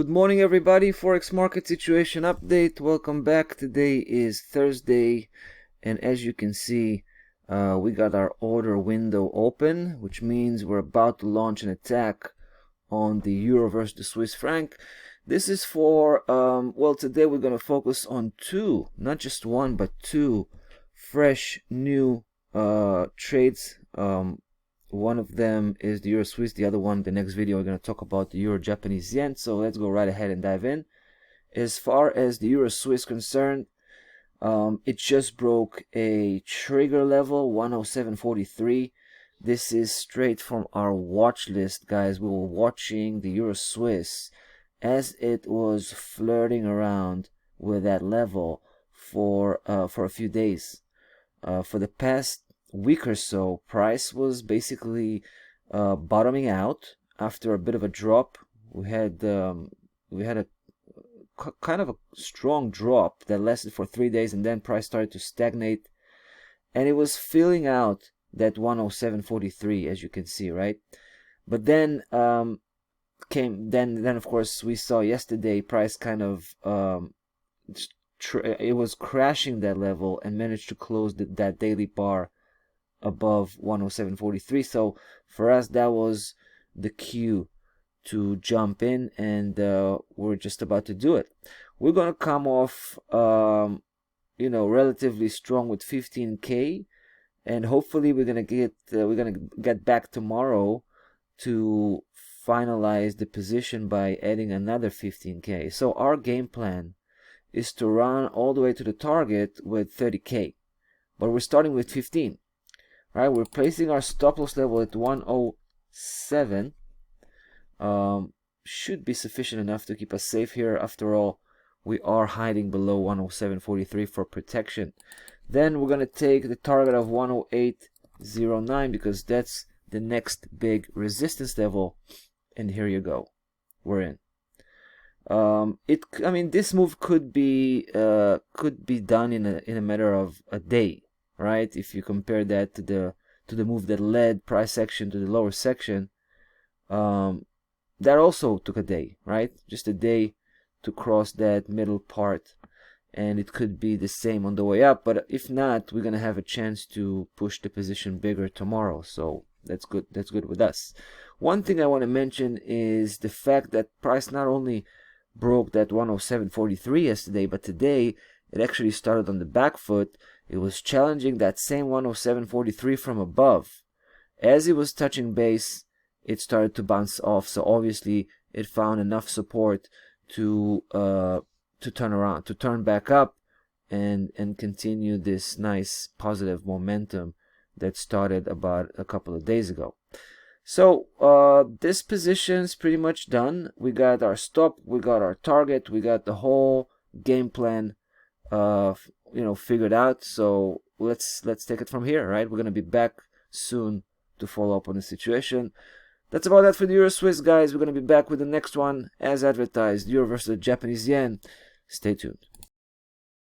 Good morning everybody, Forex market situation update. Welcome back. Today is Thursday, and as you can see, we got our order window open, which means we're about to launch an attack on the euro versus the Swiss franc. This is for, well, today we're going to focus on two, not just one, but two fresh new trades. One of them is the Euro Swiss, the other one, the next video, we're going to talk about the Euro Japanese Yen. So let's go right ahead and dive in. As far as the Euro Swiss concerned, it just broke a trigger level, 107.43. This is straight from our watch list, guys. We were watching the Euro Swiss as it was flirting around with that level for a few days. For the past week or so, price was basically bottoming out after a bit of a drop. We had a kind of a strong drop that lasted for 3 days, and then price started to stagnate, and it was filling out that 107.43, as you can see, right? But then then of course we saw yesterday price kind of it was crashing that level and managed to close that daily bar above 107.43. So for us, that was the cue to jump in, and we're just about to do it. We're gonna come off relatively strong with 15k, and hopefully we're gonna get back tomorrow to finalize the position by adding another 15k. So our game plan is to run all the way to the target with 30k, but we're starting with 15. Right, we're placing our stop loss level at 107. Should be sufficient enough to keep us safe here. After all, we are hiding below 107.43 for protection. Then we're gonna take the target of 108.09 because that's the next big resistance level, and here you go, we're in. I mean, this move could be done in a matter of a day. Right, if you compare that to the move that led price action to the lower section, that also took a day, right? Just a day to cross that middle part, and it could be the same on the way up. But if not, we're gonna have a chance to push the position bigger tomorrow, so that's good. That's good with us. One thing I want to mention is the fact that price not only broke that 107.43 yesterday, but today it actually started on the back foot. It was challenging that same 107.43 from above. As it was touching base, it started to bounce off. So obviously, it found enough support to turn around, to turn back up, and continue this nice positive momentum that started about a couple of days ago. So this position's pretty much done. We got our stop, we got our target, we got the whole game plan figured out. So let's take it from here, right? We're gonna be back soon to follow up on the situation. That's about that for the Euro Swiss, guys. We're gonna be back with the next one as advertised, Euro versus the Japanese Yen. Stay tuned.